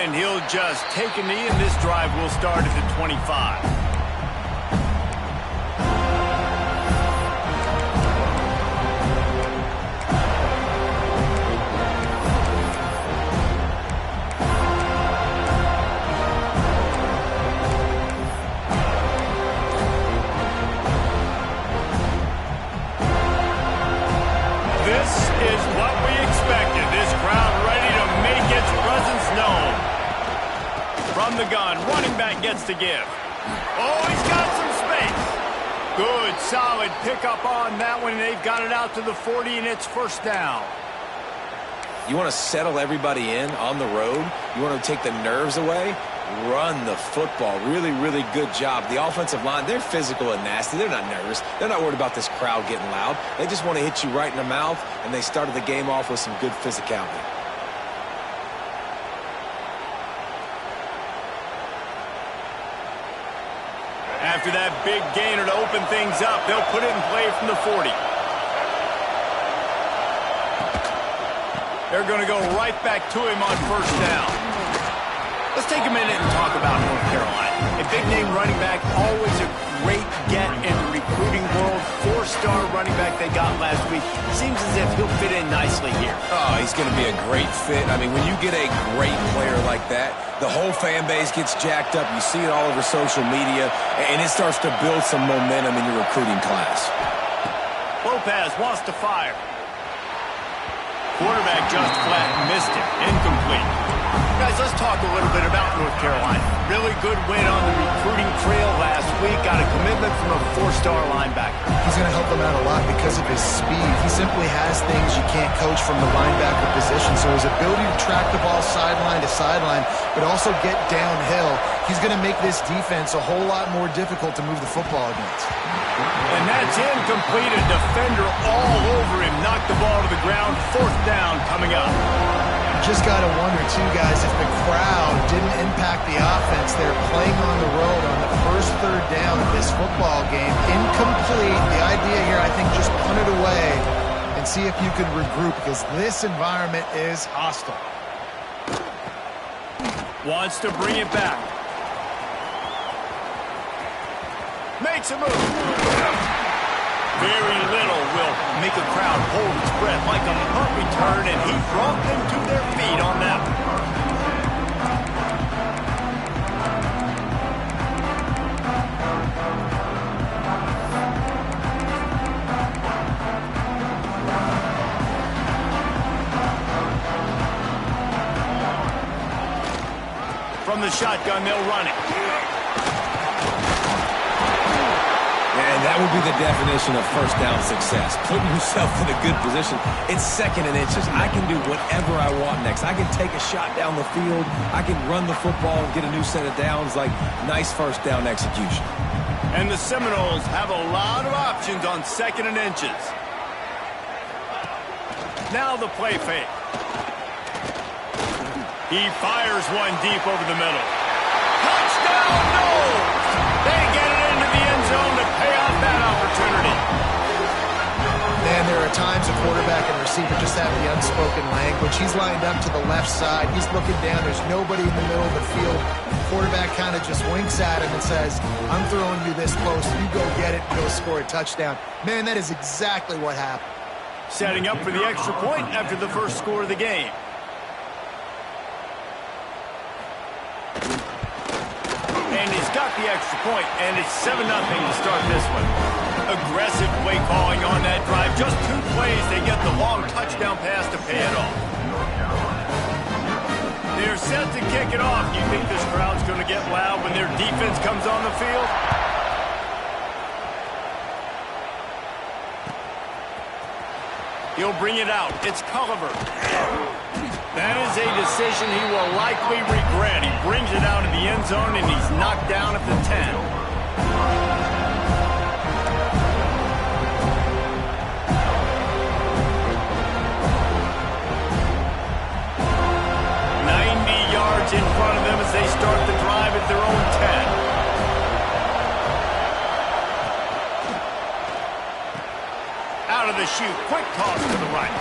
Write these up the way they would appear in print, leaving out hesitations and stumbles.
And he'll just take a knee, and this drive will start at the 25. This is what we expected. This crowd ready to make its presence known. From the gun, running back gets to give. Oh, he's got some space. Good, solid pickup on that one, and they've got it out to the 40, and it's first down. You want to settle everybody in on the road? You want to take the nerves away? Run the football. Really, really good job. The offensive line, they're physical and nasty. They're not nervous. They're not worried about this crowd getting loud. They just want to hit you right in the mouth, and they started the game off with some good physicality. After that big gainer to open things up, they'll put it in play from the 40. They're going to go right back to him on first down. Let's take a minute and talk about North Carolina. A big-name running back, always a great get in the recruiting world. Four-star running back they got last week. Seems as if he'll fit in nicely here. Oh, he's going to be a great fit. I mean, when you get a great player like that, the whole fan base gets jacked up. You see it all over social media, and it starts to build some momentum in your recruiting class. Lopez wants to fire. Quarterback just flat missed it. Incomplete. Guys, let's talk a little bit about North Carolina. Really good win on the recruiting trail last week. Got a commitment from a four-star linebacker. He's going to help them out a lot because of his speed. He simply has things you can't coach from the linebacker position. So his ability to track the ball sideline to sideline, but also get downhill, he's going to make this defense a whole lot more difficult to move the football against. And that's incomplete. A defender all over him. Knocked the ball to the ground. Fourth down coming up. Just got to wonder, too, guys, if the crowd didn't impact the offense. They're playing on the road on the first third down of this football game. Incomplete. The idea here, I think, just punt it away and see if you can regroup because this environment is hostile. Wants to bring it back. Makes a move. Very little will make a crowd hold its breath like a punt return, and he brought them to their feet on that one. From the shotgun, they'll run it. And that would be the definition of first down success. Putting yourself in a good position. It's second and inches. I can do whatever I want next. I can take a shot down the field. I can run the football and get a new set of downs. Like, nice first down execution. And the Seminoles have a lot of options on second and inches. Now the play fake. He fires one deep over the middle. Touchdown, no! They get it into the end zone to pay off that opportunity. Man, there are times a quarterback and receiver just have the unspoken language. He's lined up to the left side. He's looking down. There's nobody in the middle of the field. Quarterback kind of just winks at him and says, I'm throwing you this close. You go get it and go score a touchdown. Man, that is exactly what happened. Setting up for the extra point after the first score of the game. And he's got the extra point, and it's 7-0 to start this one. Aggressive play calling on that drive. Just 2 plays, they get the long touchdown pass to pay it off. They're set to kick it off. Do you think this crowd's going to get loud when their defense comes on the field? He'll bring it out. It's Culliver. That is a decision he will likely regret. He brings it out of the end zone, and he's knocked down at the 10. 90 yards in front of them as they start the drive at their own 10. Out of the chute, quick toss to the right.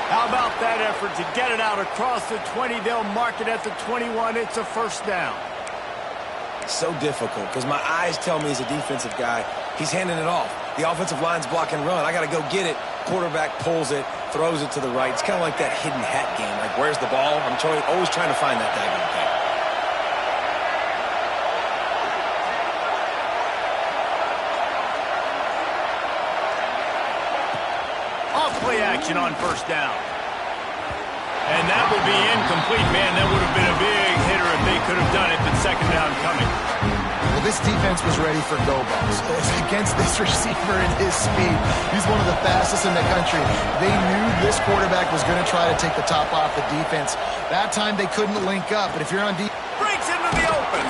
How about that effort to get it out across the 20? They'll mark it at the 21. It's a first down. So difficult because my eyes tell me he's a defensive guy. He's handing it off. The offensive line's block and run. I got to go get it. Quarterback pulls it, throws it to the right. It's kind of like that hidden hat game. Like, where's the ball? I'm always trying to find that daggone thing. Play action on first down. And that will be incomplete, man. That would have been a big hitter if they could have done it, but second down coming. Well, this defense was ready for go balls. Against this receiver and his speed, he's one of the fastest in the country. They knew this quarterback was going to try to take the top off the defense. That time they couldn't link up, but if you're on defense... Breaks into the open.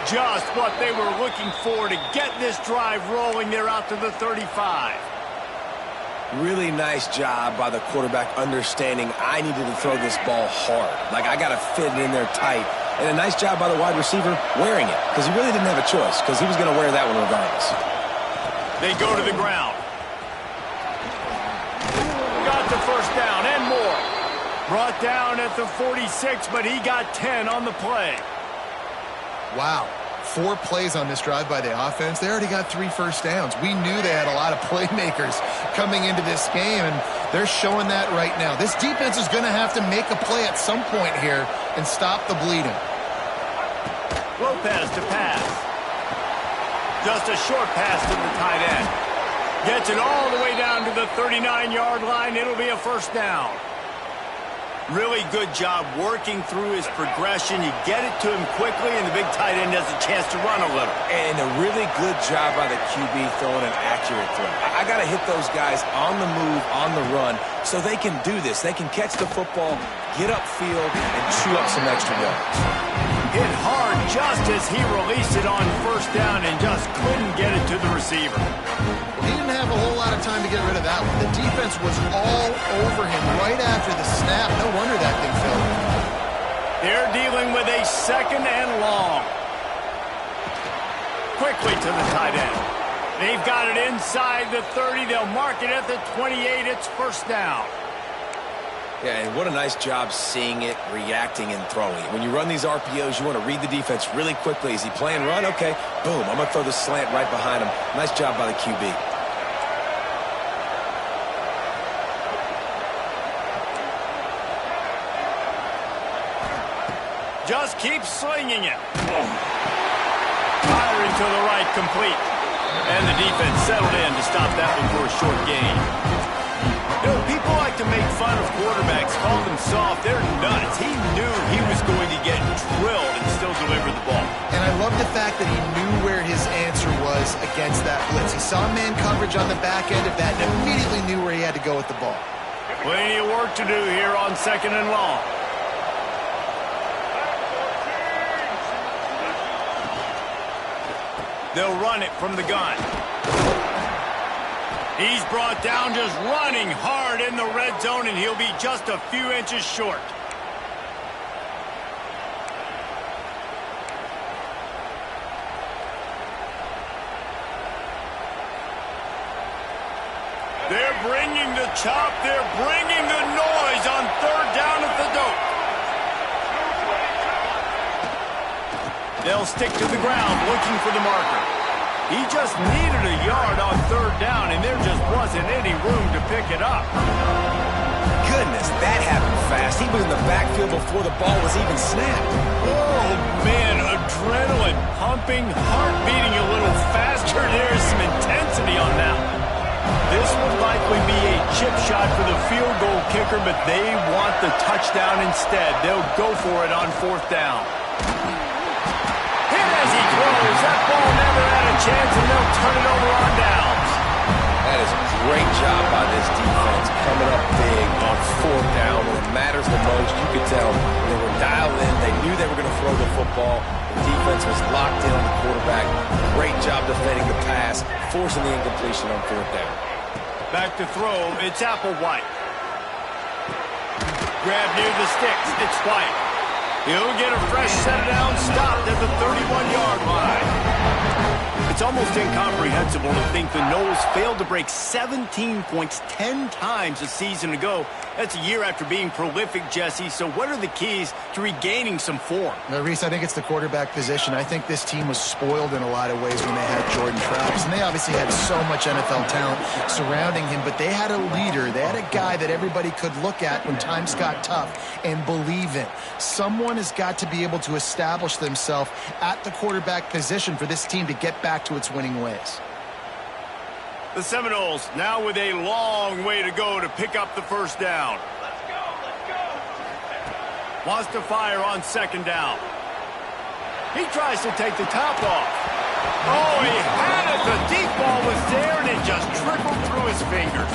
Just what they were looking for to get this drive rolling. They're out to the 35. Really nice job by the quarterback understanding I needed to throw this ball hard. Like, I got to fit it in there tight. And a nice job by the wide receiver wearing it because he really didn't have a choice because he was going to wear that one regardless. They go to the ground. Got the first down and more. Brought down at the 46, but he got 10 on the play. Wow. 4 plays on this drive by the offense. They already got 3 first downs. We knew they had a lot of playmakers coming into this game, and they're showing that right now. This defense is going to have to make a play at some point here and stop the bleeding. Lopez to pass. Just a short pass to the tight end. Gets it all the way down to the 39-yard line. It'll be a first down. Really good job working through his progression. You get it to him quickly, and the big tight end has a chance to run a little. And a really good job by the QB throwing an accurate throw. I got to hit those guys on the move, on the run, so they can do this. They can catch the football, get upfield, and chew up some extra yards. Hit hard just as he released it on first down and just couldn't get it to the receiver. He didn't have a whole lot of time to get rid of that one. The defense was all over him right after the snap. No wonder that thing fell. They're dealing with a second and long. Quickly to the tight end. They've got it inside the 30. They'll mark it at the 28. It's first down. Yeah, and what a nice job seeing it, reacting, and throwing. When you run these RPOs, you want to read the defense really quickly. Is he playing run? Okay, boom, I'm going to throw the slant right behind him. Nice job by the QB. Just keep slinging it. Firing to the right, complete. And the defense settled in to stop that one for a short gain. You know, people like to make fun of quarterbacks, call them soft. They're nuts. He knew he was going to get drilled and still deliver the ball. And I love the fact that he knew where his answer was against that blitz. He saw man coverage on the back end of that and immediately knew where he had to go with the ball. Plenty of work to do here on second and long. They'll run it from the gun. He's brought down just running hard in the red zone, and he'll be just a few inches short. They're bringing the chop. They're bringing the noise on third down at the dope. They'll stick to the ground looking for the marker. He just needed a yard on third down, and there just wasn't any room to pick it up. Goodness, that happened fast. He was in the backfield before the ball was even snapped. Oh, man, adrenaline pumping, heart beating a little faster. There's some intensity on that one. This would likely be a chip shot for the field goal kicker, but they want the touchdown instead. They'll go for it on fourth down. As he throws, that ball never had a chance, and they'll turn it over on downs. That is a great job by this defense coming up big on fourth down when it matters the most. You could tell they were dialed in. They knew they were going to throw the football. The defense was locked in on the quarterback. Great job defending the pass, forcing the incompletion on fourth down. Back to throw, it's Applewhite. Grab near the sticks, it's White. He'll get a fresh set down, stopped at the 31-yard line. It's almost incomprehensible to think the Noles failed to break 17 points 10 times a season ago. That's a year after being prolific, Jesse. So what are the keys to regaining some form? Now, Reese, I think it's the quarterback position. I think this team was spoiled in a lot of ways when they had Jordan Travis. And they obviously had so much NFL talent surrounding him, but they had a leader. They had a guy that everybody could look at when times got tough and believe in. Someone has got to be able to establish themselves at the quarterback position for this team to get back to its winning ways. The Seminoles now with a long way to go to pick up the first down. Let's go, let's go. Wants to fire on second down. He tries to take the top off. Oh, he had it. The deep ball was there, and it just trickled through his fingers.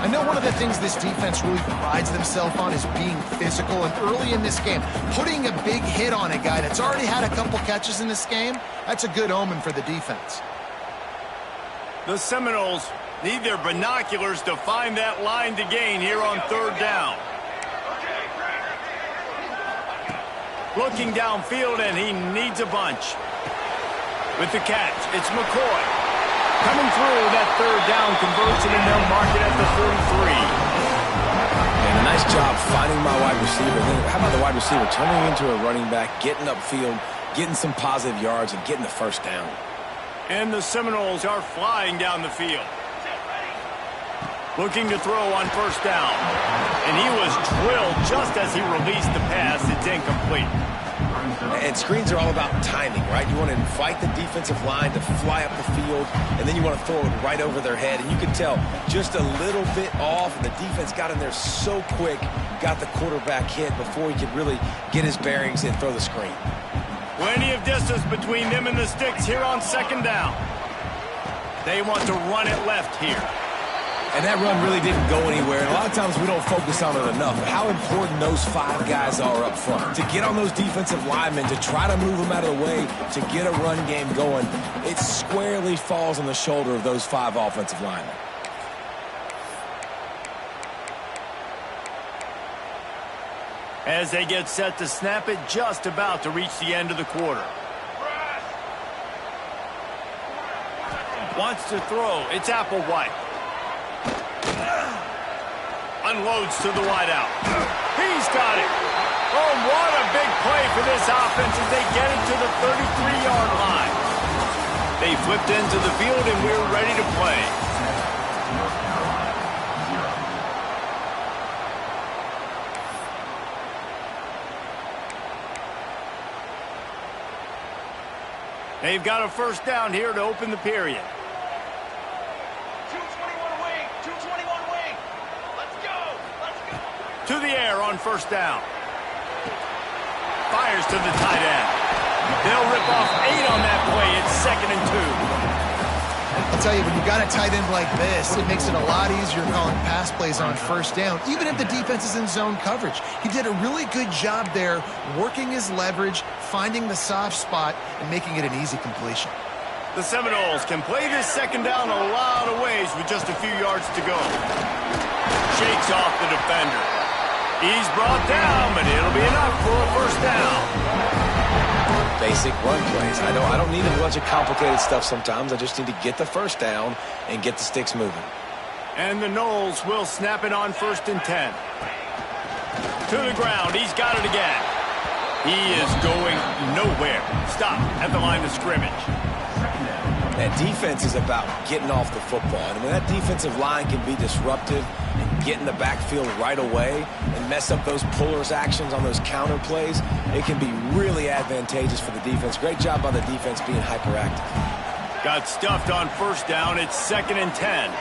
I know one of the things this defense really prides themselves on is being physical, and early in this game, putting a big hit on a guy that's already had a couple catches in this game, that's a good omen for the defense. The Seminoles need their binoculars to find that line to gain here on third down. Looking downfield, and he needs a bunch. With the catch, it's McCoy. Coming through that third down conversion, and they'll mark it at the 43. And a nice job finding my wide receiver. Then how about the wide receiver turning into a running back, getting upfield, getting some positive yards, and getting the first down. And the Seminoles are flying down the field. Looking to throw on first down. And he was drilled just as he released the pass. It's incomplete. And screens are all about timing, right? You want to invite the defensive line to fly up the field, and then you want to throw it right over their head. And you can tell just a little bit off, and the defense got in there so quick, got the quarterback hit before he could really get his bearings and throw the screen. Plenty of distance between them and the sticks here on second down. They want to run it left here. And that run really didn't go anywhere. And a lot of times we don't focus on it enough. But how important those five guys are up front. To get on those defensive linemen, to try to move them out of the way, to get a run game going, it squarely falls on the shoulder of those five offensive linemen. As they get set to snap it, just about to reach the end of the quarter. Wants to throw. It's Applewhite. Unloads to the wideout. He's got it. Oh, what a big play for this offense as they get it to the 33-yard line. They flipped into the field, and we're ready to play. They've got a first down here to open the period. 221 wing, 221 wing. Let's go, let's go. To the air on first down. Fires to the tight end. They'll rip off 8 on that play. It's 2nd and 2. I'll tell you, when you got a tight end like this, it makes it a lot easier calling pass plays on first down, even if the defense is in zone coverage. He did a really good job there, working his leverage, finding the soft spot, and making it an easy completion. The Seminoles can play this second down a lot of ways with just a few yards to go. Shakes off the defender. He's brought down, but it'll be enough for a first down. Basic run plays. I don't need a bunch of complicated stuff sometimes. I just need to get the first down and get the sticks moving. And the Noles will snap it on 1st and 10. To the ground. He's got it again. He is going nowhere. Stop at the line of scrimmage. That defense is about getting off the football. And when that defensive line can be disruptive and get in the backfield right away and mess up those pullers actions on those counter plays, it can be really advantageous for the defense. Great job by the defense being hyperactive. Got stuffed on first down. It's 2nd and 10.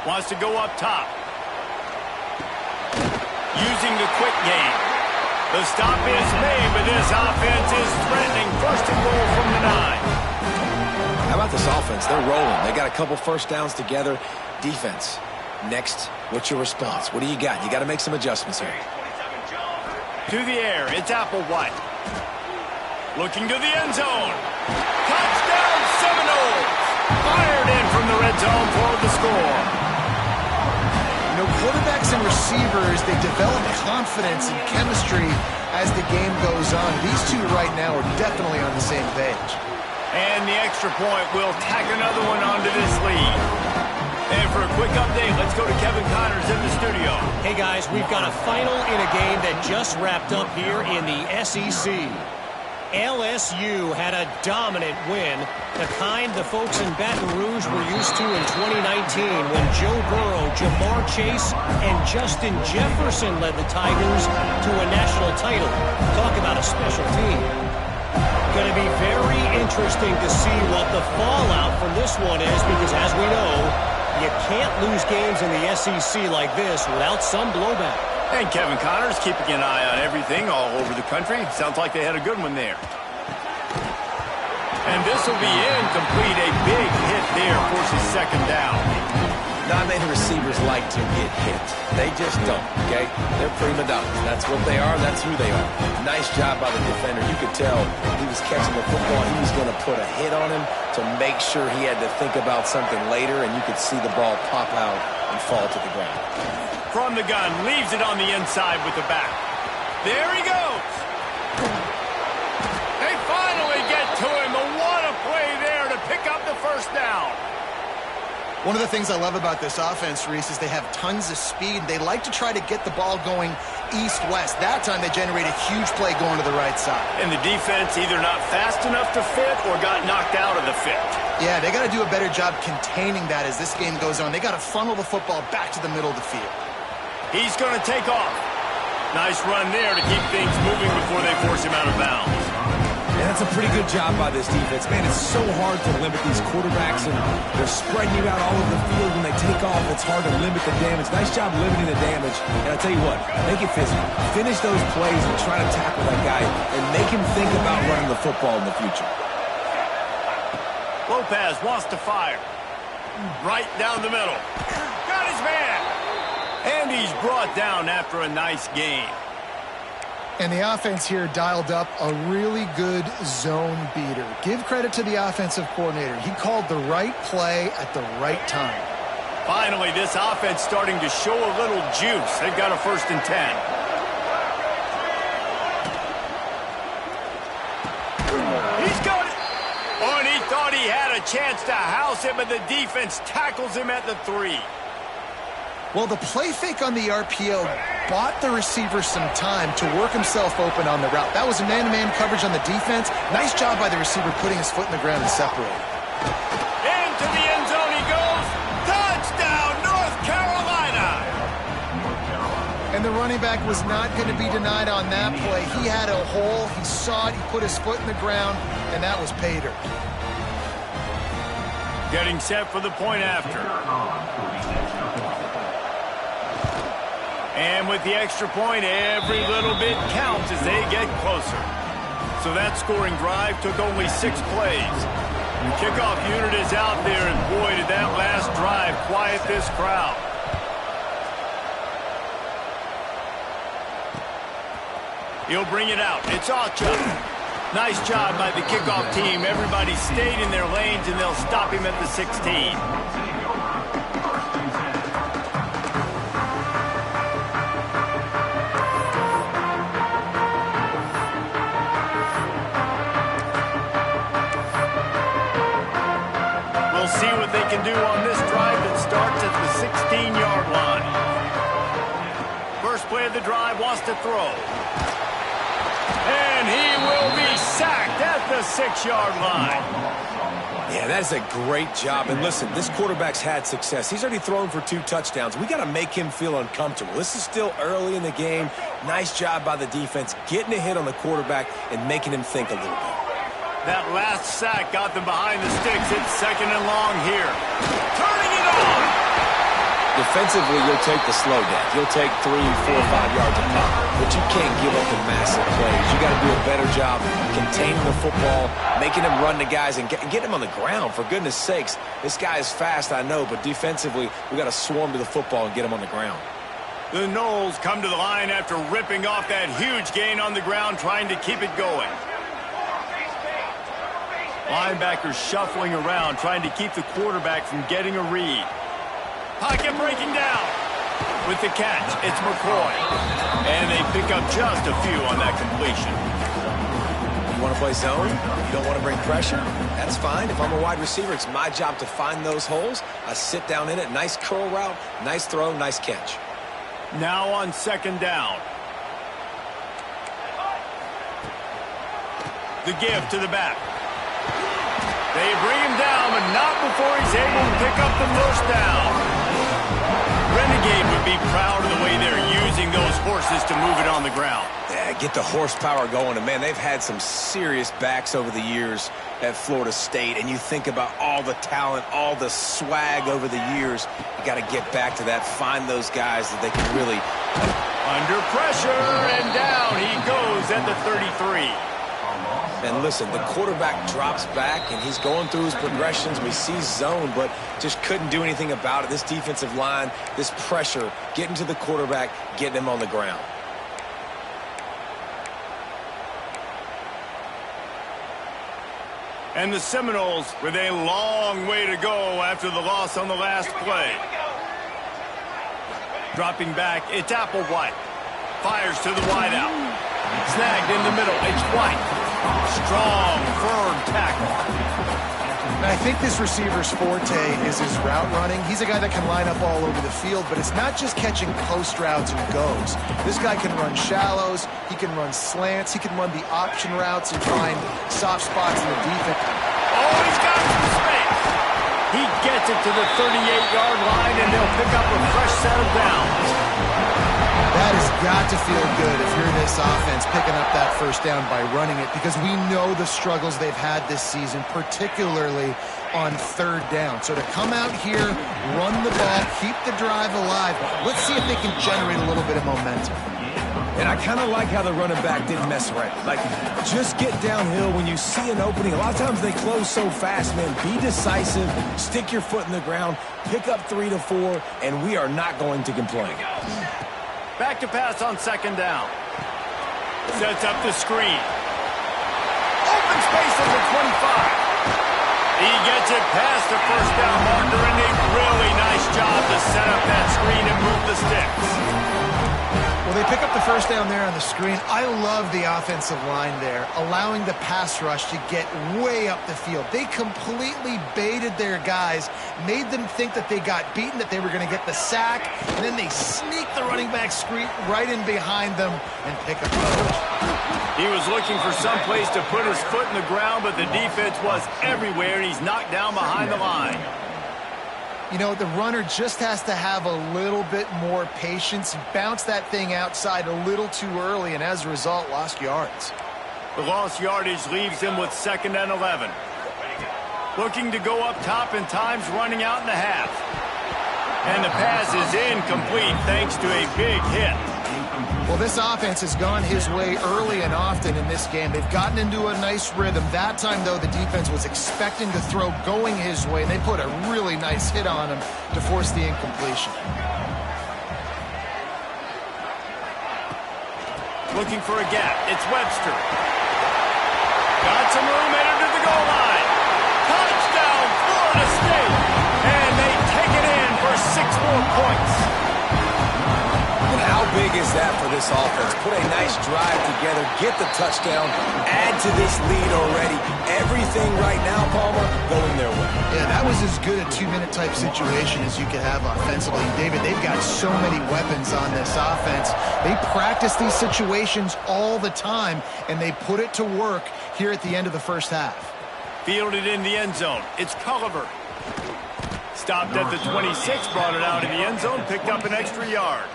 Wants to go up top. Using the quick game. The stop is made, but this offense is threatening. 1st and goal from the 9. How about this offense? They're rolling. They got a couple first downs together. Defense. Next, what's your response? What do you got? You got to make some adjustments here. To the air, it's Applewhite. Looking to the end zone. Touchdown Seminoles! Fired in from the red zone for the score. You know, quarterbacks and receivers, they develop confidence and chemistry as the game goes on. These two right now are definitely on the same page. And the extra point will tack another one onto this lead. And for a quick update, let's go to Kevin Connors in the studio. Hey, guys, we've got a final in a game that just wrapped up here in the SEC. LSU had a dominant win, the kind the folks in Baton Rouge were used to in 2019 when Joe Burrow, Jamar Chase, and Justin Jefferson led the Tigers to a national title. Talk about a special team. Going to be very interesting to see what the fallout from this one is because, as we know, you can't lose games in the SEC like this without some blowback. And Kevin Connors keeping an eye on everything all over the country. Sounds like they had a good one there. And this will be incomplete. A big hit there forces second down. Not many receivers like to get hit. They just don't, okay? They're prima donnas. That's what they are. That's who they are. Nice job by the defender. You could tell he was catching the football. He was going to put a hit on him to make sure he had to think about something later, and you could see the ball pop out and fall to the ground. From the gun, leaves it on the inside with the back. There he goes. They finally get to him. What a play there to pick up the first down. One of the things I love about this offense, Reese, is they have tons of speed. They like to try to get the ball going east-west. That time they generate a huge play going to the right side. And the defense either not fast enough to fit or got knocked out of the fit. Yeah, they got to do a better job containing that as this game goes on. They got to funnel the football back to the middle of the field. He's going to take off. Nice run there to keep things moving before they force him out of bounds. Yeah, that's a pretty good job by this defense. Man, it's so hard to limit these quarterbacks, and they're spreading you out all over the field. When they take off, it's hard to limit the damage. Nice job limiting the damage. And I'll tell you what, make it physical. Finish those plays and try to tackle that guy and make him think about running the football in the future. Lopez wants to fire. Right down the middle. Got his man. And he's brought down after a nice game. And the offense here dialed up a really good zone beater. Give credit to the offensive coordinator. He called the right play at the right time. Finally, this offense starting to show a little juice. They've got a 1st and 10. He's got it. Oh, and he thought he had a chance to house him, but the defense tackles him at the 3. Well, the play fake on the RPO bought the receiver some time to work himself open on the route. That was a man-to-man coverage on the defense. Nice job by the receiver putting his foot in the ground and separating. Into the end zone he goes. Touchdown, North Carolina. And the running back was not going to be denied on that play. He had a hole. He saw it. He put his foot in the ground, and that was pay dirt. Getting set for the point after. And with the extra point, every little bit counts as they get closer. So that scoring drive took only 6 plays. The kickoff unit is out there, and boy, did that last drive quiet this crowd. He'll bring it out. It's Archer. Nice job by the kickoff team. Everybody stayed in their lanes, and they'll stop him at the 16. See what they can do on this drive that starts at the 16-yard line. First play of the drive, wants to throw. And he will be sacked at the 6-yard line. Yeah, that's a great job. And listen, this quarterback's had success. He's already thrown for 2 touchdowns. We got to make him feel uncomfortable. This is still early in the game. Nice job by the defense, getting a hit on the quarterback and making him think a little bit. That last sack got them behind the sticks. It's 2nd and long here. Turning it on. Defensively, you'll take the slow down. You'll take 3, 4, 5 yards a pop. But you can't give up the massive plays. You got to do a better job containing the football, making him run the guys, and get him on the ground. For goodness sakes, this guy is fast, I know, but defensively, we got to swarm to the football and get him on the ground. The Noles come to the line after ripping off that huge gain on the ground, trying to keep it going. Linebackers shuffling around, trying to keep the quarterback from getting a read. Pocket breaking down. With the catch, it's McCoy. And they pick up just a few on that completion. You want to play zone? You don't want to bring pressure? That's fine. If I'm a wide receiver, it's my job to find those holes. I sit down in it. Nice curl route, nice throw, nice catch. Now on second down. The give to the back. They bring him down, but not before he's able to pick up the first down. Renegade would be proud of the way they're using those horses to move it on the ground. Yeah, get the horsepower going. And, man, they've had some serious backs over the years at Florida State. And you think about all the talent, all the swag over the years. You got to get back to that, find those guys that they can really... Under pressure, and down he goes at the 33. And listen, the quarterback drops back, and he's going through his progressions. We see zone, but just couldn't do anything about it. This defensive line, this pressure, getting to the quarterback, getting him on the ground. And the Seminoles with a long way to go after the loss on the last play. Dropping back, it's Applewhite. Fires to the wideout. Snagged in the middle, it's White. Strong, firm tackle. And I think this receiver's forte is his route running. He's a guy that can line up all over the field, but it's not just catching post routes and goes. This guy can run shallows, he can run slants, he can run the option routes and find soft spots in the defense. Oh, he's got some space. He gets it to the 38-yard line, and they'll pick up a fresh set of downs. That has got to feel good if you're this offense picking up that first down by running it, because we know the struggles they've had this season, particularly on third down. So to come out here, run the ball, keep the drive alive, let's see if they can generate a little bit of momentum. And I kind of like how the running back didn't mess around. Like, just get downhill when you see an opening. A lot of times they close so fast, man. Be decisive, stick your foot in the ground, pick up 3 to 4, and we are not going to complain. Back to pass on second down. Sets up the screen. Open space at the 25. He gets it past the first down marker, and a really nice job to set up that screen and move the sticks. Well, they pick up the first down there on the screen. I love the offensive line there, allowing the pass rush to get way up the field. They completely baited their guys, made them think that they got beaten, that they were going to get the sack, and then they sneak the running back screen right in behind them and pick up the rush. He was looking for some place to put his foot in the ground, but the defense was everywhere, and he's knocked down behind the line. You know, the runner just has to have a little bit more patience, bounce that thing outside a little too early, and as a result, lost yards. The lost yardage leaves him with 2nd and 11. Looking to go up top, and time's running out in the half. And the pass is incomplete thanks to a big hit. Well, this offense has gone his way early and often in this game. They've gotten into a nice rhythm. That time, though, the defense was expecting to throw going his way, and they put a really nice hit on him to force the incompletion. Looking for a gap. It's Webster. Got some room, headed to the goal line. Touchdown, Florida State. And they take it in for 6 more points. How big is that for this offense? Put a nice drive together, get the touchdown, add to this lead already. Everything right now, Palmer, going their way. Yeah, that was as good a 2-minute type situation as you could have offensively. David, they've got so many weapons on this offense. They practice these situations all the time, and they put it to work here at the end of the first half. Fielded in the end zone. It's Culliver. Stopped at the 26, brought it out of the end zone, picked up an extra yard.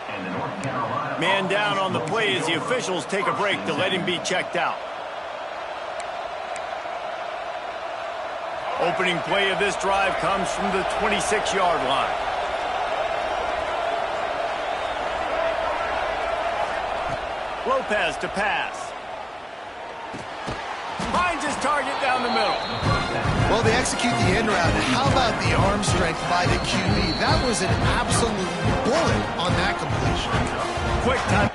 Man down on the play as the officials take a break to let him be checked out. Opening play of this drive comes from the 26-yard line. Lopez to pass. Finds his target down the middle. Well, they execute the end route. How about the arm strength by the QB? That was an absolute bullet on that completion. Quick time.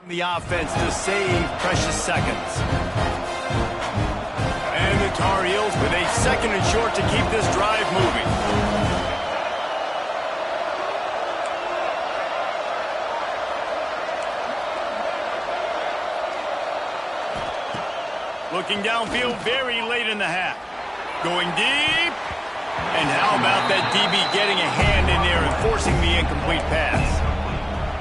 The offense to save precious seconds. And the Tar Heels with a 2nd and short to keep this drive moving. Looking downfield very late in the half. Going deep. And how about that DB getting a hand in there and forcing the incomplete pass?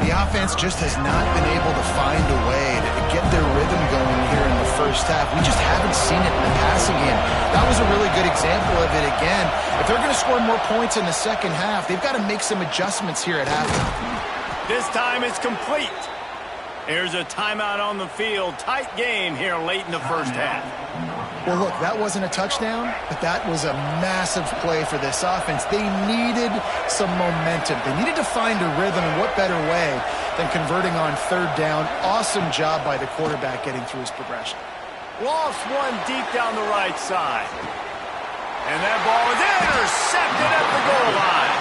The offense just has not been able to find a way to get their rhythm going here in the first half. We just haven't seen it in the passing game. That was a really good example of it again. If they're going to score more points in the second half, they've got to make some adjustments here at halftime. This time it's complete. There's a timeout on the field. Tight game here late in the first half. Well, look, that wasn't a touchdown, but that was a massive play for this offense. They needed some momentum. They needed to find a rhythm, and what better way than converting on third down. Awesome job by the quarterback getting through his progression. Lost one deep down the right side. And that ball is intercepted at the goal line.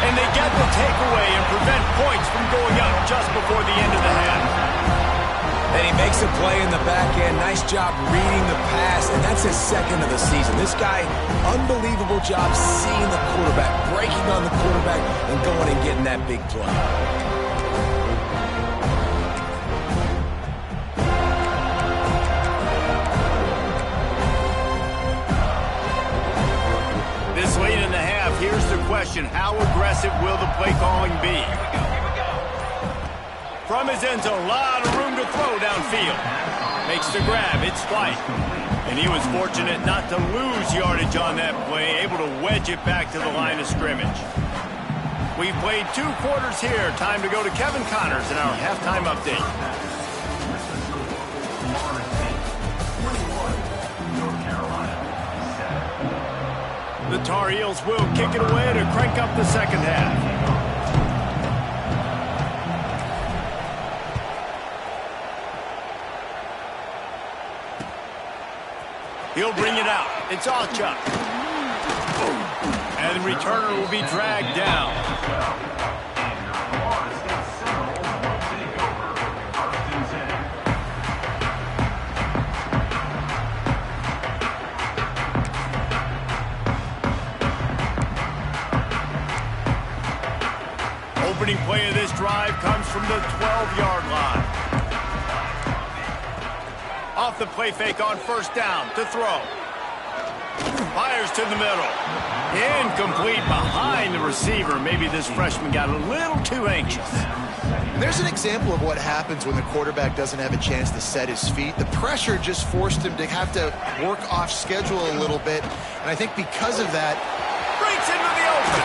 And they get the takeaway and prevent points from going up just before the end of the half. And he makes a play in the back end. Nice job reading the pass, and that's his second of the season. This guy, unbelievable job seeing the quarterback, breaking on the quarterback, and going and getting that big play. This late in the half, here's the question. How aggressive will the play calling be? From his end zone, a lot of room to throw downfield. Makes the grab, it's White. And he was fortunate not to lose yardage on that play, able to wedge it back to the line of scrimmage. We've played 2 quarters here. Time to go to Kevin Connors in our halftime update. The Tar Heels will kick it away to crank up the second half. He'll bring it out. It's Allchuck. And the returner will be dragged down. Opening play of this drive comes from the 12-yard line. Off the play fake on first down to throw. Fires to the middle. Incomplete behind the receiver. Maybe this freshman got a little too anxious. There's an example of what happens when the quarterback doesn't have a chance to set his feet. The pressure just forced him to have to work off schedule a little bit. And I think because of that... Breaks into the open.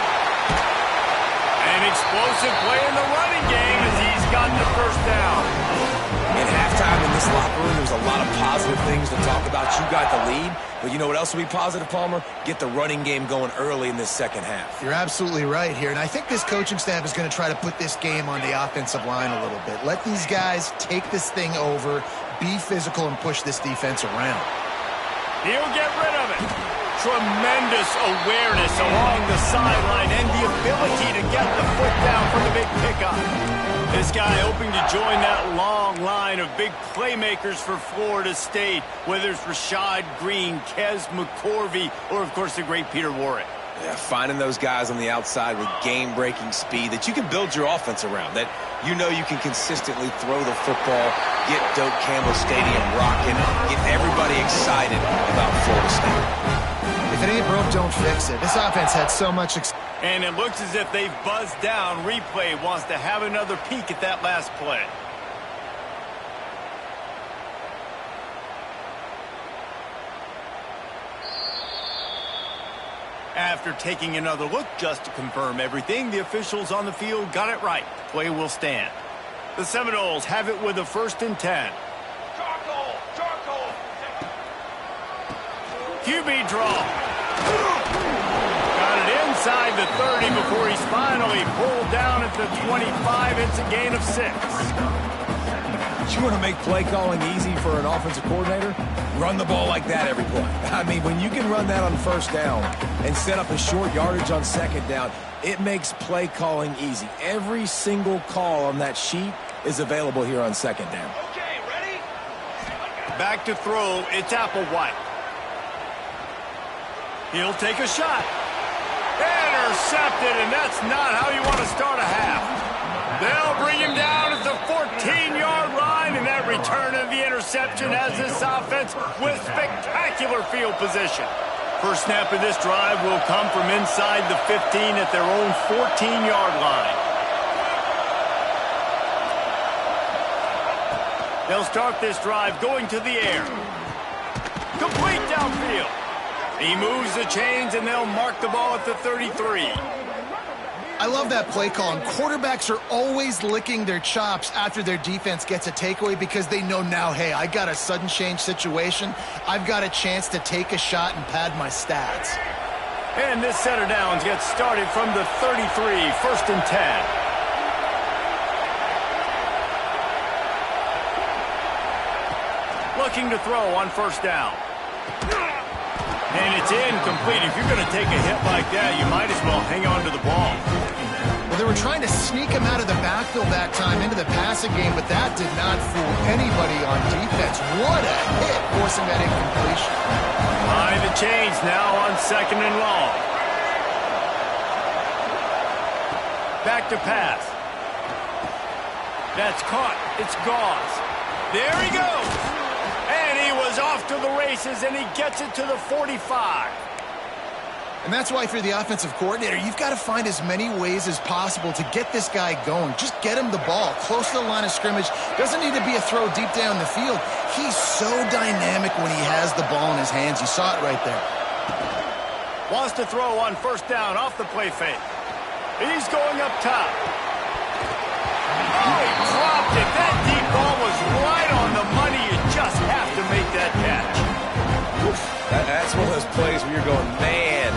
An explosive play in the running game as he's got the first down. In halftime in this locker room, there's a lot of positive things to talk about. You got the lead, but you know what else will be positive, Palmer? Get the running game going early in this second half. You're absolutely right here, and I think this coaching staff is going to try to put this game on the offensive line a little bit. Let these guys take this thing over, be physical, and push this defense around. He'll get rid of it. Tremendous awareness along the sideline and the ability to get the foot down for the big pickup. This guy hoping to join that long line of big playmakers for Florida State, whether it's Rashad Green, Kez McCorvey, or, of course, the great Peter Warrick. Yeah, finding those guys on the outside with game-breaking speed that you can build your offense around, that you know you can consistently throw the football, get Doak Campbell Stadium rocking, get everybody excited about Florida State. If it ain't broke, don't fix it. This offense had so much... And it looks as if they've buzzed down. Replay wants to have another peek at that last play. After taking another look just to confirm everything, the officials on the field got it right. Play will stand. The Seminoles have it with a 1st and 10. Charcoal. QB draw. Got it inside the 30 before he's finally pulled down at the 25. It's a gain of 6. You want to make play calling easy for an offensive coordinator? Run the ball like that every play. I mean, when you can run that on first down and set up a short yardage on second down, it makes play calling easy. Every single call on that sheet is available here on second down. Okay, ready? Back to throw, it's Applewhite. He'll take a shot. Intercepted, and that's not how you want to start a half. They'll bring him down at the 14-yard line, and that return of the interception has this offense with spectacular field position. First snap of this drive will come from inside the 15 at their own 14-yard line. They'll start this drive going to the air. Complete downfield. He moves the chains, and they'll mark the ball at the 33. I love that play call, and quarterbacks are always licking their chops after their defense gets a takeaway because they know now, hey, I got a sudden change situation. I've got a chance to take a shot and pad my stats. And this set of downs gets started from the 33, 1st and 10. Looking to throw on 1st down. And it's incomplete. If you're going to take a hit like that, you might as well hang on to the ball. Well, they were trying to sneak him out of the backfield that time into the passing game, but that did not fool anybody on defense. What a hit, forcing that incompletion. Behind the chains now on 2nd and long. Back to pass. That's caught. It's Gauze. There he goes. And he was off to the races, and he gets it to the 45. And that's why, if you're the offensive coordinator, you've got to find as many ways as possible to get this guy going. Just get him the ball close to the line of scrimmage. Doesn't need to be a throw deep down the field. He's so dynamic when he has the ball in his hands. You saw it right there. Wants to throw on 1st down off the play fake. He's going up top. Oh, he dropped it. That deep ball was right on the money. You just have to make that catch. That's one of those plays where you're going, man,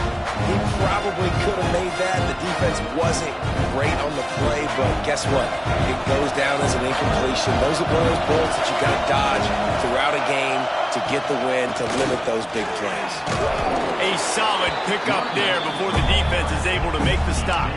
he probably could have made that. The defense wasn't great on the play, but guess what? It goes down as an incompletion. Those are one of those bullets that you got to dodge throughout a game to get the win, to limit those big plays. A solid pickup there before the defense is able to make the stop.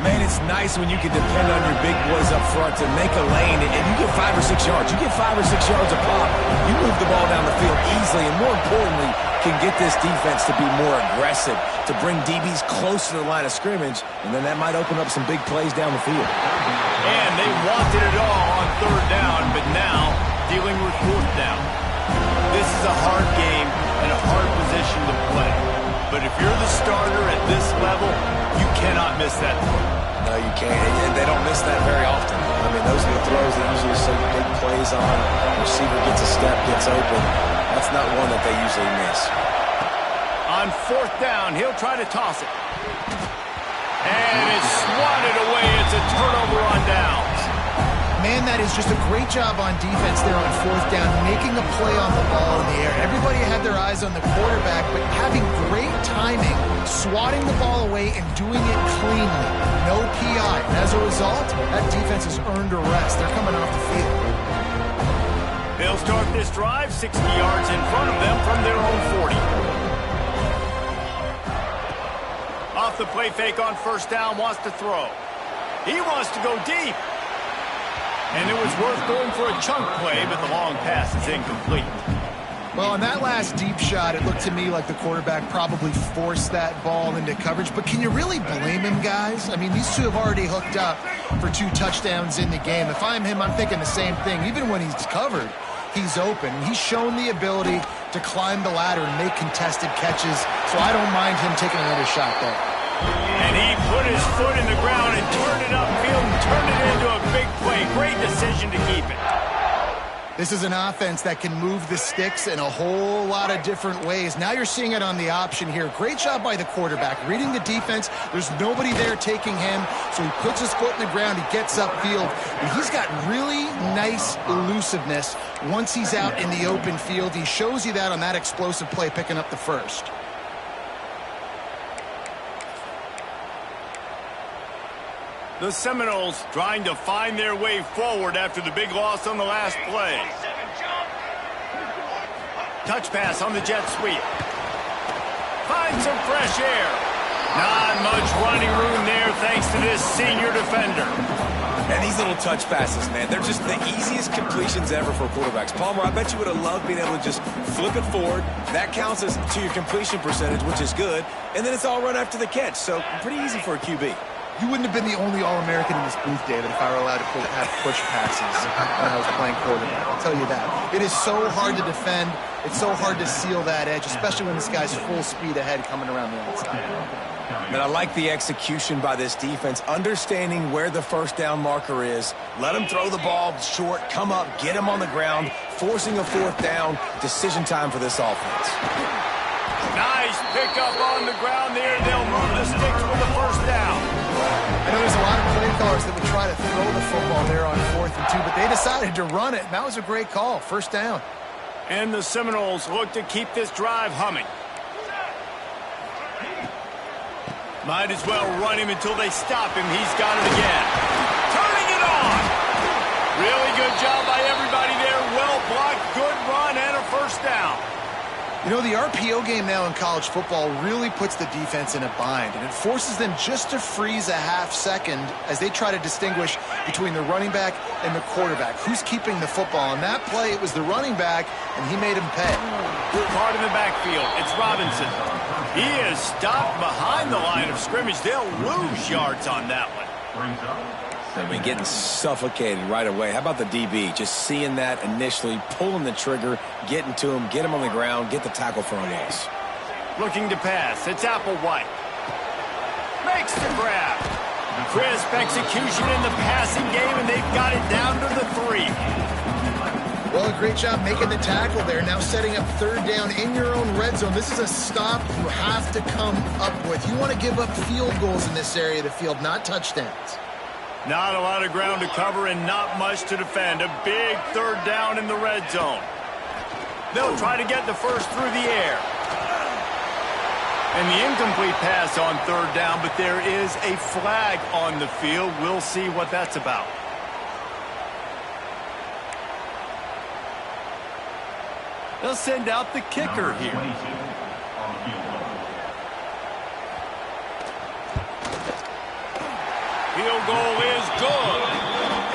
Man, it's nice when you can depend on your big boys up front to make a lane, and you get 5 or 6 yards. You get 5 or 6 yards a pop. You move the ball down the field easily, and more importantly, can get this defense to be more aggressive, to bring DBs close to the line of scrimmage, and then that might open up some big plays down the field. And they wanted it all on 3rd down, but now dealing with 4th down. This is a hard game and a hard position to play. But if you're the starter at this level, you cannot miss that throw. No, you can't. And they don't miss that very often. I mean, those are the throws that usually see big plays on. The receiver gets a step, gets open. That's not one that they usually miss. On 4th down, he'll try to toss it. And it's swatted away. It's a turnover on downs. Man, that is just a great job on defense there on 4th down, making a play on the ball in the air. Everybody had their eyes on the quarterback, but having great timing, swatting the ball away and doing it cleanly. No PI. And as a result, that defense has earned a rest. They're coming off the field. They'll start this drive 60 yards in front of them from their own 40. Off the play fake on 1st down, wants to throw. He wants to go deep. And it was worth going for a chunk play, but the long pass is incomplete. Well, on that last deep shot, it looked to me like the quarterback probably forced that ball into coverage. But can you really blame him, guys? I mean, these two have already hooked up for 2 touchdowns in the game. If I'm him, I'm thinking the same thing. Even when he's covered, he's open. He's shown the ability to climb the ladder and make contested catches, so I don't mind him taking another shot there. And he put his foot in the ground and turned it upfield and turned it into a big play. Great decision to keep it. This is an offense that can move the sticks in a whole lot of different ways. Now you're seeing it on the option here. Great job by the quarterback. Reading the defense, there's nobody there taking him, so he puts his foot in the ground, he gets upfield, and he's got really nice elusiveness once he's out in the open field. He shows you that on that explosive play, picking up the first. The Seminoles trying to find their way forward after the big loss on the last play. Touch pass on the jet sweep. Find some fresh air. Not much running room there thanks to this senior defender. And these little touch passes, man, they're just the easiest completions ever for quarterbacks. Palmer, I bet you would have loved being able to just flip it forward. That counts as to your completion percentage, which is good. And then it's all run after the catch, so pretty easy for a QB. You wouldn't have been the only All-American in this booth, David, if I were allowed to have push passes when I was playing quarterback. I'll tell you that. It is so hard to defend. It's so hard to seal that edge, especially when this guy's full speed ahead coming around the outside. And I like the execution by this defense, understanding where the first down marker is. Let him throw the ball short, come up, get him on the ground, forcing a fourth down. Decision time for this offense. Nice pickup on the ground there. They'll move the sticks with the first down. I know there's a lot of play callers that would try to throw the football there on 4th and 2, but they decided to run it, and that was a great call. First down. And the Seminoles look to keep this drive humming. Might as well run him until they stop him. He's got it again. Turning it on. Really good job by everybody there. Well blocked, good run, and a first down. You know, the RPO game now in college football really puts the defense in a bind, and it forces them just to freeze a half second as they try to distinguish between the running back and the quarterback. Who's keeping the football? On that play, it was the running back, and he made him pay. Hard in the backfield. It's Robinson. He is stopped behind the line of scrimmage. They'll lose yards on that one. I mean, getting suffocated right away. How about the DB? Just seeing that initially, pulling the trigger, getting to him, get him on the ground, get the tackle for a loss. Looking to pass. It's Applewhite. Makes the grab. Crisp execution in the passing game, and they've got it down to the 3. Well, a great job making the tackle there. Now setting up third down in your own red zone. This is a stop you have to come up with. You want to give up field goals in this area of the field, not touchdowns. Not a lot of ground to cover and not much to defend. A big third down in the red zone. They'll try to get the first through the air. And the incomplete pass on third down, but there is a flag on the field. We'll see what that's about. They'll send out the kicker here. Field goal is good.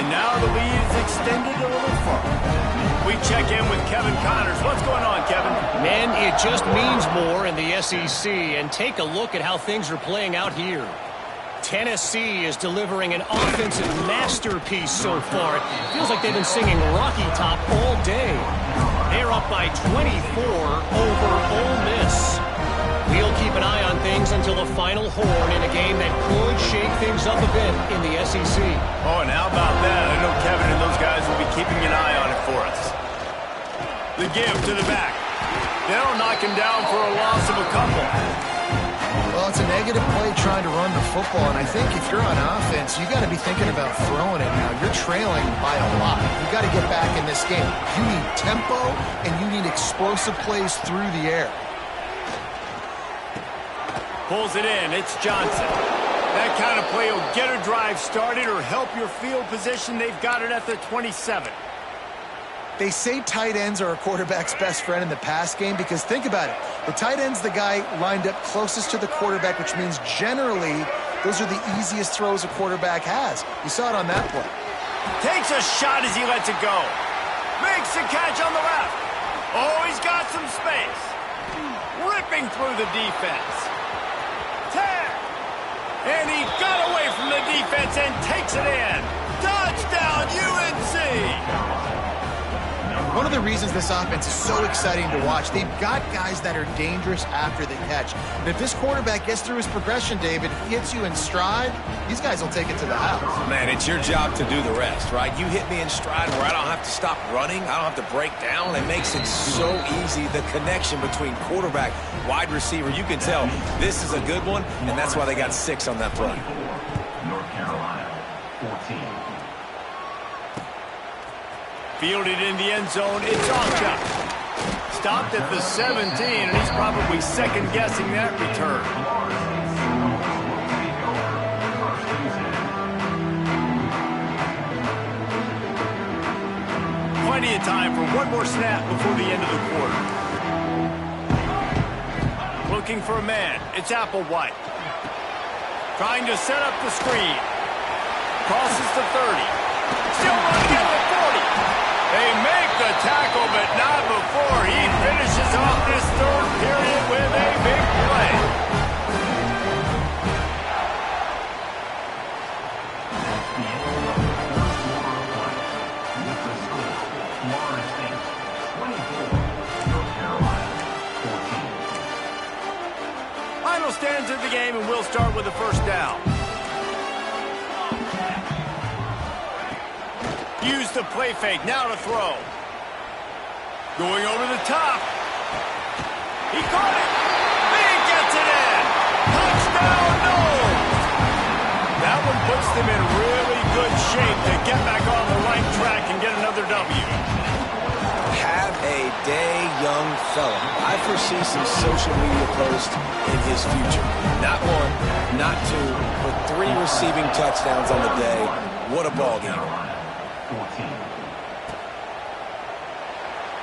And now the lead is extended a little further. We check in with Kevin Connors. What's going on, Kevin? Men, it just means more in the SEC, and take a look at how things are playing out here. Tennessee is delivering an offensive masterpiece so far. It feels like they've been singing Rocky Top all day. They're up by 24 over Ole Miss. We'll keep an eye on things until the final horn in a game that could shake things up a bit in the SEC. Oh, and how about that? I know Kevin and those guys will be keeping an eye on it for us. The give to the back. They'll knock him down for a loss of a couple. Well, it's a negative play trying to run the football, and I think if you're on offense, you got to be thinking about throwing it now. You're trailing by a lot. You got to get back in this game. You need tempo, and you need explosive plays through the air. Pulls it in. It's Johnson. That kind of play will get a drive started or help your field position. They've got it at the 27. They say tight ends are a quarterback's best friend in the pass game because think about it. The tight end's the guy lined up closest to the quarterback, which means generally those are the easiest throws a quarterback has. You saw it on that play. Takes a shot as he lets it go. Makes the catch on the left. Oh, he's got some space. Ripping through the defense. And he got away from the defense and takes it in. Touchdown, UNC! One of the reasons this offense is so exciting to watch, they've got guys that are dangerous after the catch. And if this quarterback gets through his progression, David, if he hits you in stride, these guys will take it to the house. Man, it's your job to do the rest, right? You hit me in stride where I don't have to stop running. I don't have to break down. It makes it so easy. The connection between quarterback, wide receiver, you can tell this is a good one, and that's why they got 6 on that play. North Carolina, 14. Fielded in the end zone, it's Oscar. Stopped at the 17, and he's probably second-guessing that return. Plenty of time for one more snap before the end of the quarter. Looking for a man, it's Applewhite. Trying to set up the screen. Crosses the 30. Still running at the 40. They make the tackle, but not before he finishes off this third period with a big play. Final stands of the game, and we'll start with the first down. Use the play fake. Now to throw. Going over the top. He caught it. He gets it in. Touchdown, no. That one puts them in really good shape to get back on the right track and get another W. Have a day, young fella. I foresee some social media posts in his future. Not one, not two, but 3 receiving touchdowns on the day. What a ball game. 14.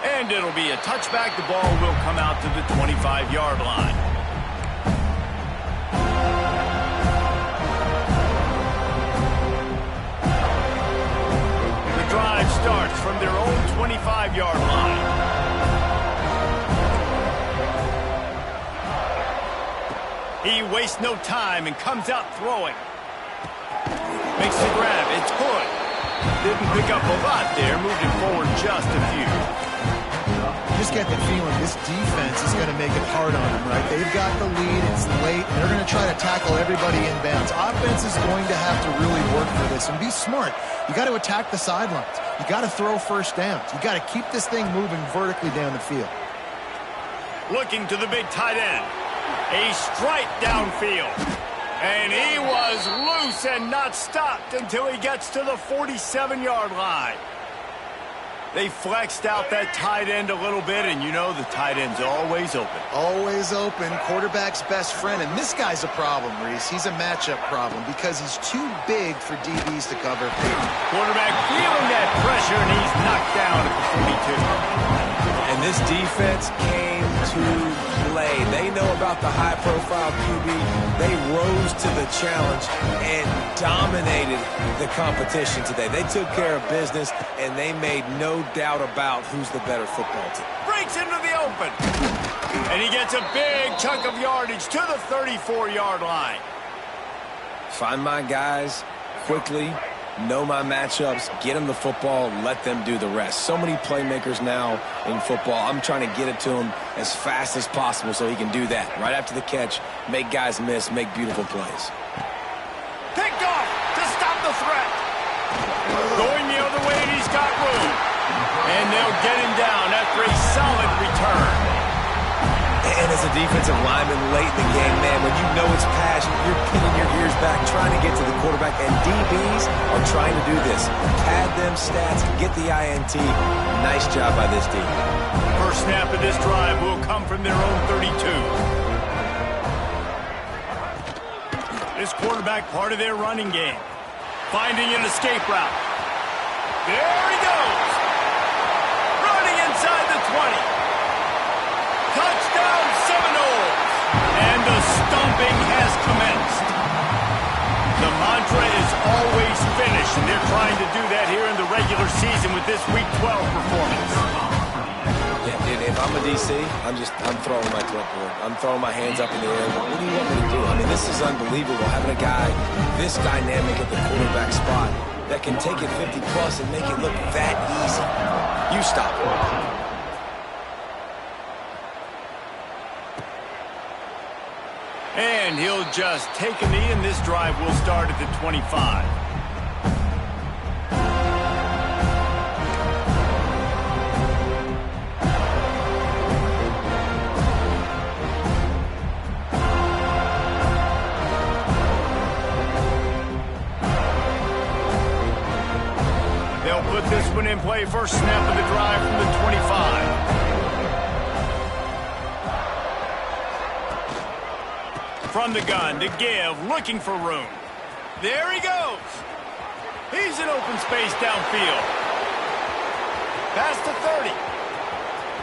And it'll be a touchback. The ball will come out to the 25-yard line. The drive starts from their own 25-yard line. He wastes no time and comes out throwing. Makes the grab. It's good. Didn't pick up a lot there. Moved it forward just a few. You just get the feeling this defense is going to make it hard on them, right? They've got the lead. It's late. They're going to try to tackle everybody inbounds. Offense is going to have to really work for this and be smart. You got to attack the sidelines. You got to throw first downs. You got to keep this thing moving vertically down the field. Looking to the big tight end. A strike downfield. And he was loose and not stopped until he gets to the 47-yard line. They flexed out that tight end a little bit, and you know the tight end's always open. Always open. Quarterback's best friend. And this guy's a problem, Reese. He's a matchup problem because he's too big for DBs to cover. Quarterback feeling that pressure, and he's knocked down at the 42. And this defense came to play. They know about the high-profile QB. They rose to the challenge and dominated the competition today. They took care of business, and they made no doubt about who's the better football team. Breaks into the open. And he gets a big chunk of yardage to the 34-yard line. Find my guys quickly. Know my matchups, get them the football, let them do the rest. So many playmakers now in football. I'm trying to get it to him as fast as possible so he can do that. Right after the catch, make guys miss, make beautiful plays. Picked off to stop the threat. Going the other way, and he's got room. And they'll get him down after a solid return. And as a defensive lineman late in the game, man, when you know it's passion, you're pinning your ears back, trying to get to the quarterback, and DBs are trying to do this. Pad them stats, get the INT. Nice job by this D. First snap of this drive will come from their own 32. This quarterback part of their running game. Finding an escape route. There he goes. Running inside the 20. Touchdown Seminoles! And the stomping has commenced. The mantra is always finish, and they're trying to do that here in the regular season with this Week 12 performance. Yeah, if I'm a DC, I'm throwing my clipboard. I'm throwing my hands up in the air. What do you want me to do? I mean, this is unbelievable, having a guy this dynamic at the quarterback spot that can take it 50-plus and make it look that easy. You stop it. And he'll just take a knee, and this drive will start at the 25. They'll put this one in play. First snap of the drive from the 25. From the gun to give, looking for room. There he goes. He's in open space downfield. Past the 30.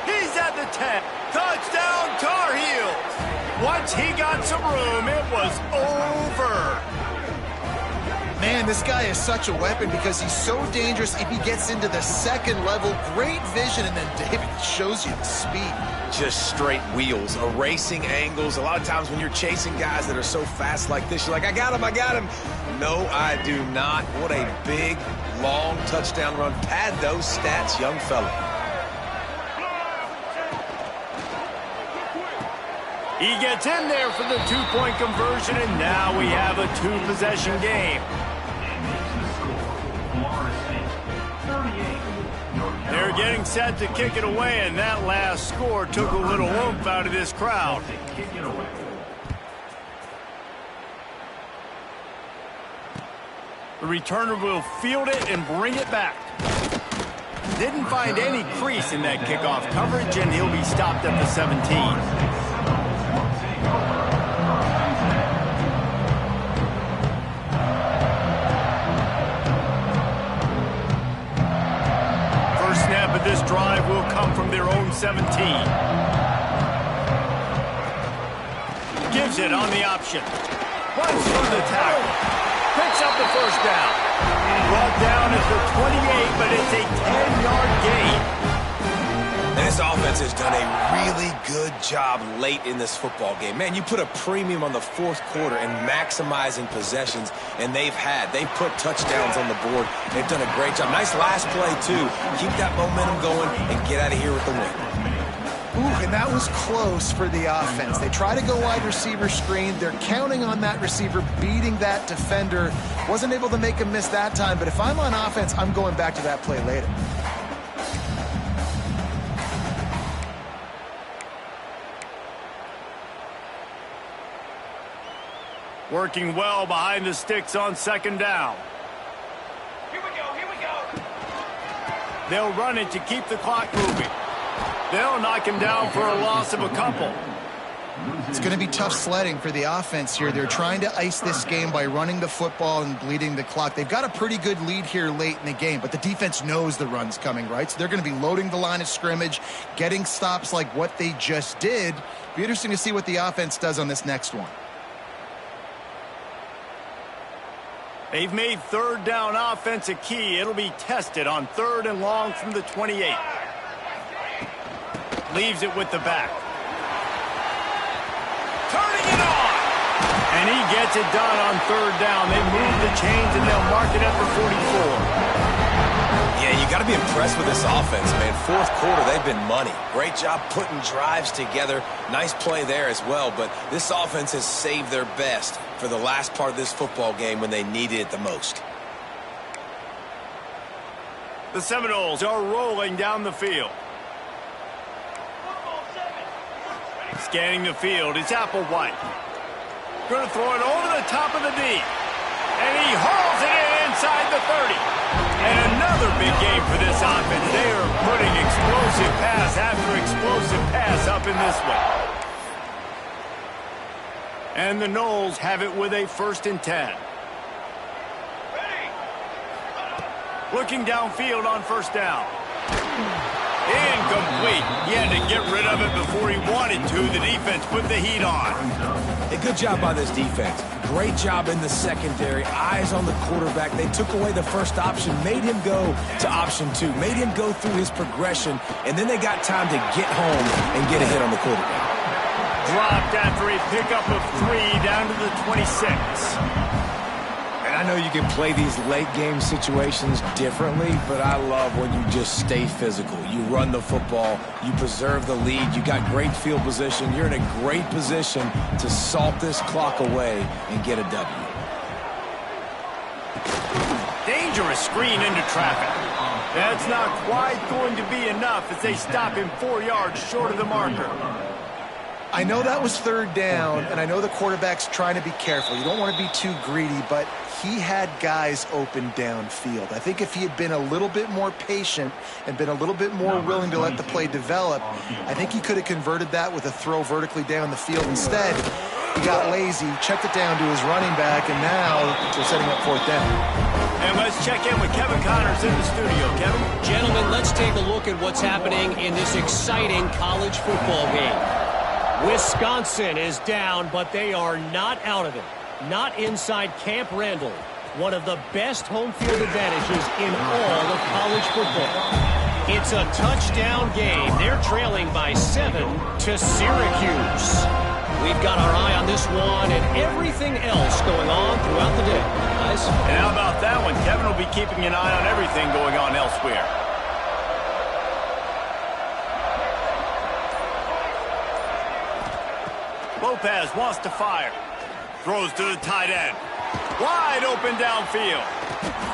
He's at the 10. Touchdown, Tar Heels. Once he got some room, it was over. Man, this guy is such a weapon because he's so dangerous if he gets into the second level. Great vision, and then David shows you the speed. Just straight wheels, erasing angles. A lot of times when you're chasing guys that are so fast like this, you're like, I got him. No, I do not. What a big, long touchdown run. Pad those stats, young fella. He gets in there for the two-point conversion, and now we have a two-possession game. They're getting set to kick it away, and that last score took a little oomph out of this crowd. The returner will field it and bring it back. Didn't find any crease in that kickoff coverage, and he'll be stopped at the 17. But this drive will come from their own 17. Gives it on the option. Runs through the tackle. Picks up the first down. Brought down at the 28, but it's a 10-yard gain. And this offense has done a really good job late in this football game. Man, you put a premium on the fourth quarter and maximizing possessions, and they've put touchdowns on the board. They've done a great job. Nice last play, too. Keep that momentum going and get out of here with the win. Ooh, and that was close for the offense. They try to go wide receiver screen. They're counting on that receiver beating that defender. Wasn't able to make him miss that time, but if I'm on offense, I'm going back to that play later. Working well behind the sticks on second down. Here we go. They'll run it to keep the clock moving. They'll knock him down for a loss of a couple. It's going to be tough sledding for the offense here. They're trying to ice this game by running the football and bleeding the clock. They've got a pretty good lead here late in the game, but the defense knows the run's coming, right? So they're going to be loading the line of scrimmage, getting stops like what they just did. Be interesting to see what the offense does on this next one. They've made third down offense a key. It'll be tested on third and long from the 28. Leaves it with the back. Turning it on! And he gets it done on third down. They move the chains and they'll mark it at the 44. Yeah, you got to be impressed with this offense, man. Fourth quarter, they've been money. Great job putting drives together. Nice play there as well, but this offense has saved their best for the last part of this football game when they needed it the most. The Seminoles are rolling down the field. Scanning the field, it's Applewhite. Going to throw it over the top of the D. And he hauls it in inside the 30. And another big game for this offense. They are putting explosive pass after explosive pass up in this one. And the Noles have it with a 1st and 10. Looking downfield on first down. Incomplete. He had to get rid of it before he wanted to. The defense put the heat on. A good job by this defense. Great job in the secondary. Eyes on the quarterback. They took away the first option, made him go to option 2, made him go through his progression, and then they got time to get home and get a hit on the quarterback. Dropped after a pickup of 3 down to the 26. And I know you can play these late game situations differently, but I love when you just stay physical. You run the football, you preserve the lead, you got great field position, you're in a great position to salt this clock away and get a W. Dangerous screen into traffic. That's not quite going to be enough as they stop him 4 yards short of the marker. I know that was third down, and I know the quarterback's trying to be careful. You don't want to be too greedy, but he had guys open downfield. I think if he had been a little bit more patient and been a little bit more willing to let the play develop, I think he could have converted that with a throw vertically down the field. Instead, he got lazy, checked it down to his running back, and now they're setting up fourth down. And let's check in with Kevin Connors in the studio. Kevin? Gentlemen, let's take a look at what's happening in this exciting college football game. Wisconsin is down, but they are not out of it. Not inside Camp Randall. One of the best home field advantages in all of college football. It's a touchdown game. They're trailing by 7 to Syracuse. We've got our eye on this one and everything else going on throughout the day. Guys? And how about that one? Kevin will be keeping an eye on everything going on elsewhere. Lopez wants to fire. Throws to the tight end. Wide open downfield.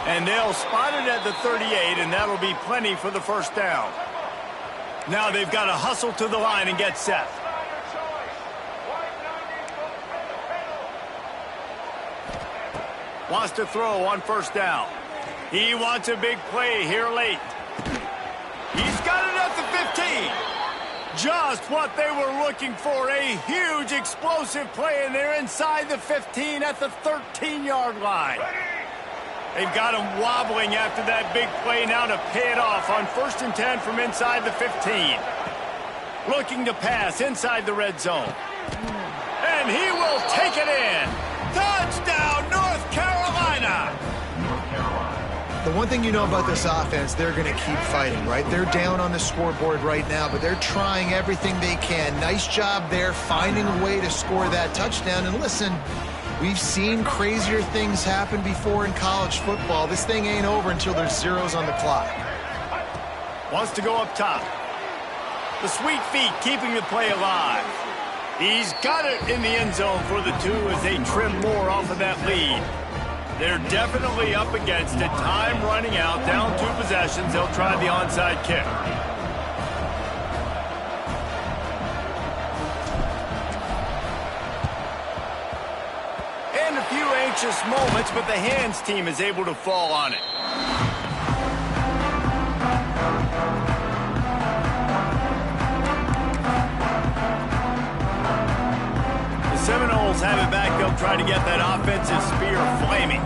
And they'll spot it at the 38, and that'll be plenty for the first down. Now they've got to hustle to the line and get set. Wants to throw on first down. He wants a big play here late. He's got it at the 15. Just what they were looking for, a huge explosive play, and they're inside the 15 at the 13-yard line. They've got him wobbling after that big play now to pay it off on 1st and 10 from inside the 15. Looking to pass inside the red zone. And he will take it in. Touchdown, North Carolina! The one thing you know about this offense, they're going to keep fighting, right? They're down on the scoreboard right now, but they're trying everything they can. Nice job there, finding a way to score that touchdown. And listen, we've seen crazier things happen before in college football. This thing ain't over until there's zeros on the clock. Wants to go up top. The sweet feet keeping the play alive. He's got it in the end zone for the 2 as they trim more off of that lead. They're definitely up against it. Time running out, down 2 possessions. They'll try the onside kick. And a few anxious moments, but the hands team is able to fall on it. Seminoles have it back. They'll try to get that offensive spear flaming.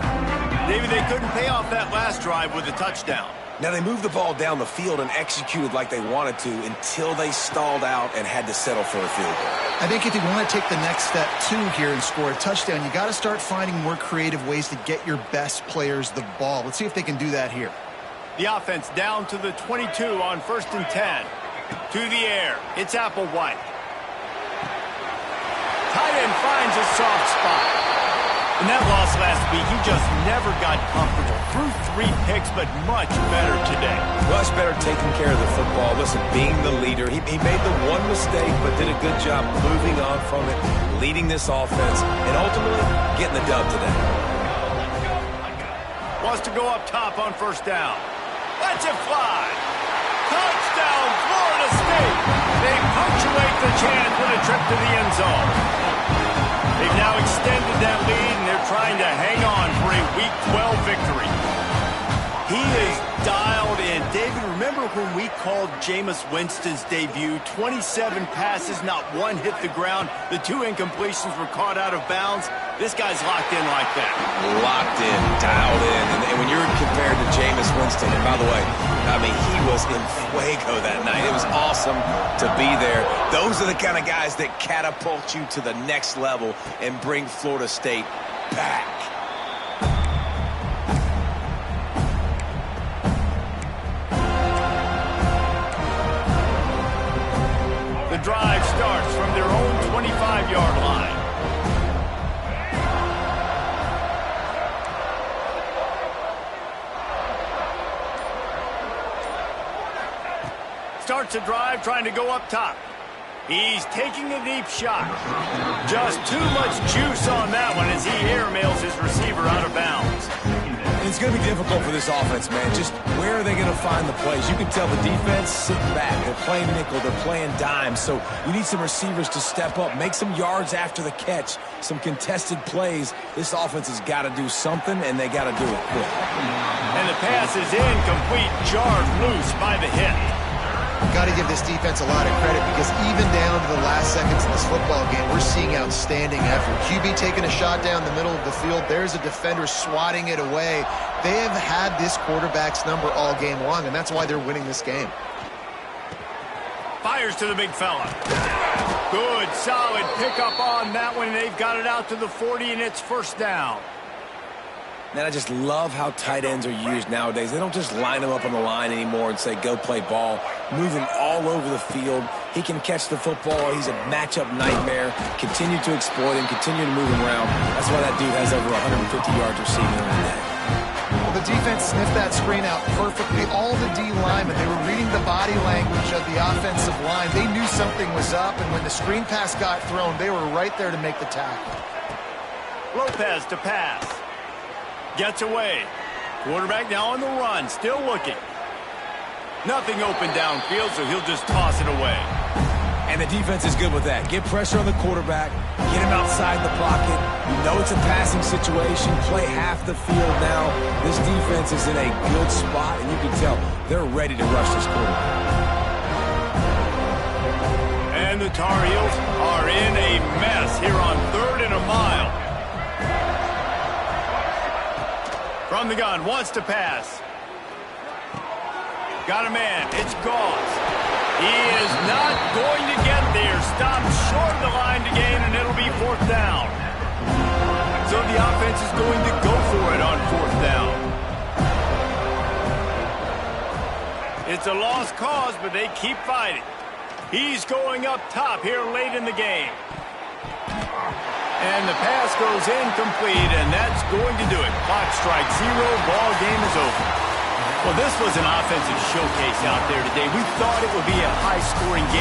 David, they couldn't pay off that last drive with a touchdown. Now, they moved the ball down the field and executed like they wanted to until they stalled out and had to settle for a field goal. I think if you want to take the next step, too, here and score a touchdown, you got to start finding more creative ways to get your best players the ball. Let's see if they can do that here. The offense down to the 22 on 1st and 10. To the air. It's Applewhite. Tight end finds a soft spot. In that loss last week, he just never got comfortable. Threw 3 picks, but much better today. Much better taking care of the football. Listen, being the leader, he made the one mistake, but did a good job moving on from it, leading this offense, and ultimately getting the dub today. Wants to go up top on first down. Let's it fly. Touchdown, Florida State. They punctuate the chance with a trip to the end zone. They've now extended that lead, and they're trying to hang on for a Week 12 victory. He is dialed in. David, remember when we called Jameis Winston's debut? 27 passes, not one hit the ground. The 2 incompletions were caught out of bounds. This guy's locked in like that. Locked in, dialed in. And when you're compared to Jameis Winston, and by the way, I mean, he was in fuego that night. It was awesome to be there. Those are the kind of guys that catapult you to the next level and bring Florida State back. The drive starts from their own 25-yard line. Starts a drive trying to go up top. He's taking a deep shot. Just too much juice on that one as he airmails his receiver out of bounds. And it's going to be difficult for this offense, man. Just where are they going to find the plays? You can tell the defense sitting back. They're playing nickel. They're playing dime. So you need some receivers to step up, make some yards after the catch, some contested plays. This offense has got to do something, and they got to do it quick. And the pass is incomplete, jarred loose by the hit. Got to give this defense a lot of credit because even down to the last seconds of this football game, we're seeing outstanding effort. QB taking a shot down the middle of the field. There's a defender swatting it away. They have had this quarterback's number all game long, and that's why they're winning this game. Fires to the big fella. Good, solid pickup on that one. They've got it out to the 40, and it's first down. Man, I just love how tight ends are used nowadays. They don't just line them up on the line anymore and say, go play ball. Move him all over the field. He can catch the football. He's a matchup nightmare. Continue to exploit him. Continue to move him around. That's why that dude has over 150 yards receiving in the day. Well, the defense sniffed that screen out perfectly. All the D linemen, they were reading the body language of the offensive line. They knew something was up, and when the screen pass got thrown, they were right there to make the tackle. Lopez to pass. Gets away. Quarterback now on the run, still looking. Nothing open downfield, so he'll just toss it away. And the defense is good with that. Get pressure on the quarterback. Get him outside the pocket. You know it's a passing situation. Play half the field now. This defense is in a good spot, and you can tell they're ready to rush this quarterback. And the Tar Heels are in a mess here on 3rd and a mile. From the gun, wants to pass. Got a man. It's Goss. He is not going to get there. Stopped short of the line to gain, and it'll be 4th down. So the offense is going to go for it on 4th down. It's a lost cause, but they keep fighting. He's going up top here late in the game. And the pass goes incomplete, and that's going to do it. Clock strikes 0. Ball game is over. Well, this was an offensive showcase out there today. We thought it would be a high-scoring game.